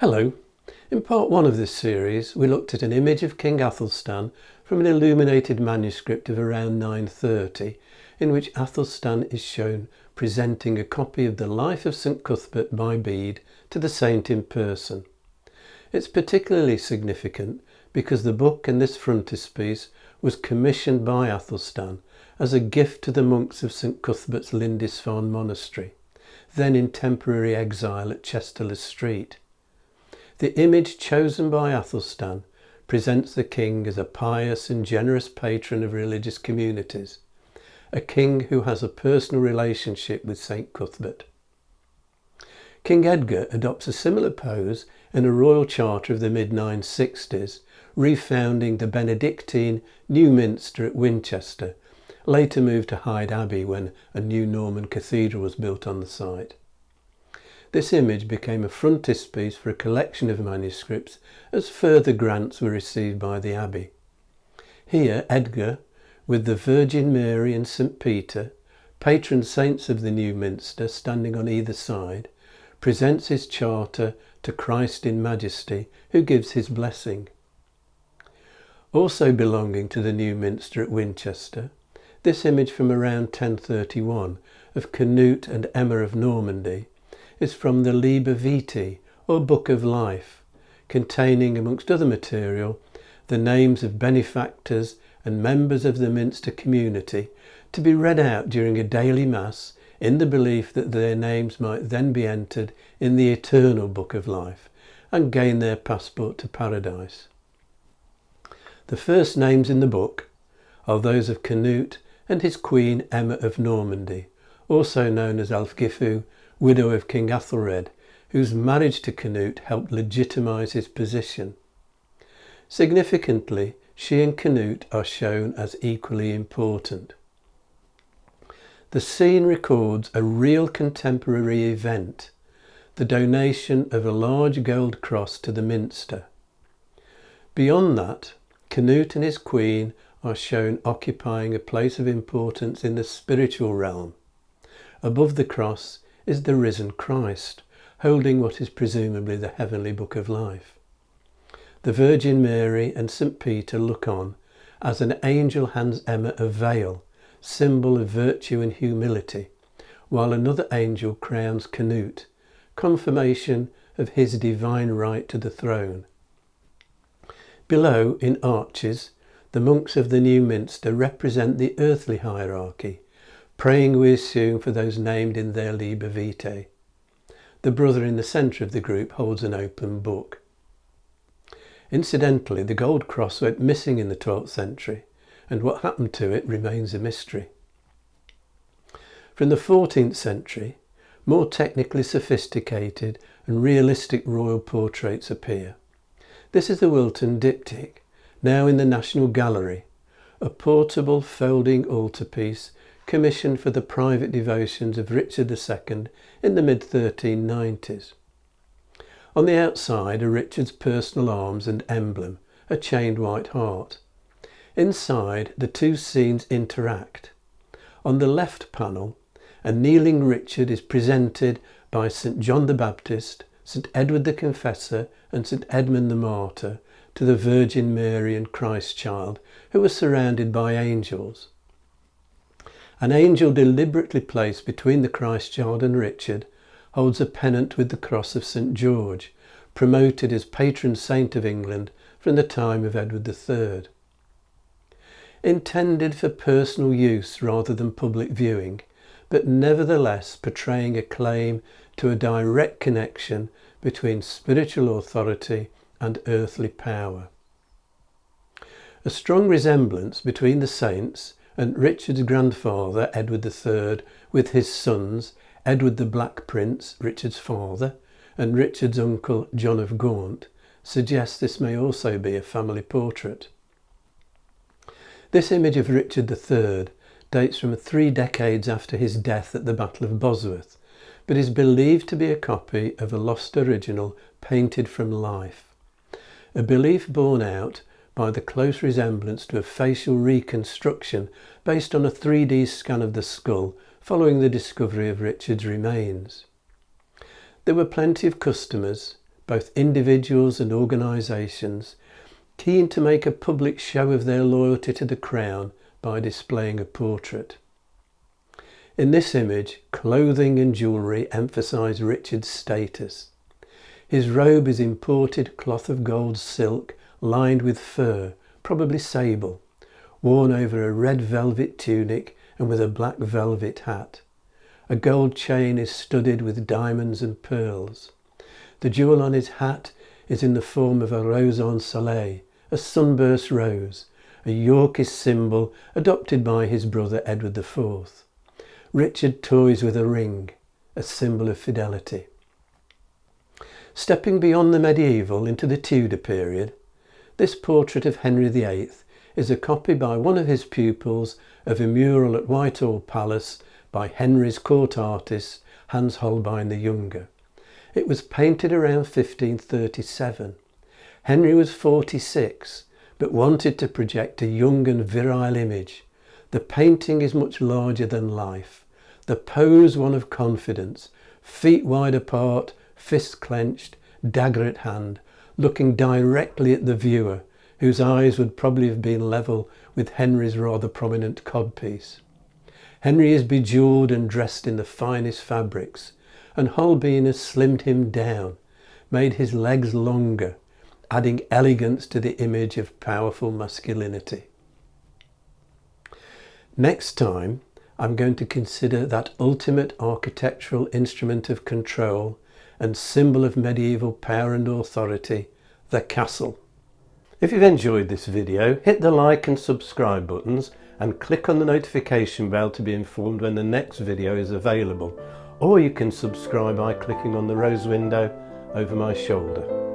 Hello. In part 1 of this series we looked at an image of King Athelstan from an illuminated manuscript of around 930 in which Athelstan is shown presenting a copy of the Life of St Cuthbert by Bede to the saint in person. It's particularly significant because the book and this frontispiece was commissioned by Athelstan as a gift to the monks of St Cuthbert's Lindisfarne monastery, then in temporary exile at Chester Street. The image chosen by Athelstan presents the king as a pious and generous patron of religious communities, a king who has a personal relationship with St Cuthbert. King Edgar adopts a similar pose in a royal charter of the mid-960s, refounding the Benedictine New Minster at Winchester, later moved to Hyde Abbey when a new Norman cathedral was built on the site. This image became a frontispiece for a collection of manuscripts as further grants were received by the Abbey. Here Edgar, with the Virgin Mary and St Peter, patron saints of the new minster, standing on either side, presents his charter to Christ in Majesty, who gives his blessing. Also belonging to the new minster at Winchester, this image from around 1031 of Canute and Emma of Normandy is from the Liber Vitae, or Book of Life, containing, amongst other material, the names of benefactors and members of the Minster community to be read out during a daily Mass in the belief that their names might then be entered in the eternal Book of Life and gain their passport to paradise. The first names in the book are those of Canute and his queen Emma of Normandy, also known as Ælfgifu, widow of King Athelred, whose marriage to Canute helped legitimise his position. Significantly, she and Canute are shown as equally important. The scene records a real contemporary event, the donation of a large gold cross to the minster. Beyond that, Canute and his queen are shown occupying a place of importance in the spiritual realm. Above the cross is the risen Christ, holding what is presumably the heavenly Book of Life. The Virgin Mary and St Peter look on as an angel hands Emma a veil, symbol of virtue and humility, while another angel crowns Canute, confirmation of his divine right to the throne. Below, in arches, the monks of the new minster represent the earthly hierarchy, praying, we assume, for those named in their Liber Vitae. The brother in the centre of the group holds an open book. Incidentally, the gold cross went missing in the 12th century, and what happened to it remains a mystery. From the 14th century, more technically sophisticated and realistic royal portraits appear. This is the Wilton diptych, now in the National Gallery, a portable folding altarpiece commissioned for the private devotions of Richard II in the mid-1390s. On the outside are Richard's personal arms and emblem, a chained white hart. Inside, the two scenes interact. On the left panel, a kneeling Richard is presented by St John the Baptist, St Edward the Confessor and St Edmund the Martyr to the Virgin Mary and Christ child, who are surrounded by angels. An angel deliberately placed between the Christ child and Richard holds a pennant with the cross of St George, promoted as patron saint of England from the time of Edward III. Intended for personal use rather than public viewing, but nevertheless portraying a claim to a direct connection between spiritual authority and earthly power. A strong resemblance between the saints and Richard's grandfather, Edward III, with his sons, Edward the Black Prince, Richard's father, and Richard's uncle, John of Gaunt, suggests this may also be a family portrait. This image of Richard III dates from 3 decades after his death at the Battle of Bosworth, but is believed to be a copy of a lost original painted from life, a belief borne out by the close resemblance to a facial reconstruction based on a 3D scan of the skull following the discovery of Richard's remains. There were plenty of customers, both individuals and organisations, keen to make a public show of their loyalty to the crown by displaying a portrait. In this image, clothing and jewellery emphasise Richard's status. His robe is imported cloth of gold silk lined with fur, probably sable, worn over a red velvet tunic and with a black velvet hat. A gold chain is studded with diamonds and pearls. The jewel on his hat is in the form of a rose en soleil, a sunburst rose, a Yorkist symbol adopted by his brother Edward IV. Richard toys with a ring, a symbol of fidelity. Stepping beyond the medieval into the Tudor period, this portrait of Henry VIII is a copy by one of his pupils of a mural at Whitehall Palace by Henry's court artist Hans Holbein the Younger. It was painted around 1537. Henry was 46, but wanted to project a young and virile image. The painting is much larger than life. The pose one of confidence, feet wide apart, fists clenched, dagger at hand, looking directly at the viewer, whose eyes would probably have been level with Henry's rather prominent codpiece. Henry is bejewelled and dressed in the finest fabrics, and Holbein has slimmed him down, made his legs longer, adding elegance to the image of powerful masculinity. Next time, I'm going to consider that ultimate architectural instrument of control and symbol of medieval power and authority, the castle. If you've enjoyed this video, hit the like and subscribe buttons and click on the notification bell to be informed when the next video is available, or you can subscribe by clicking on the rose window over my shoulder.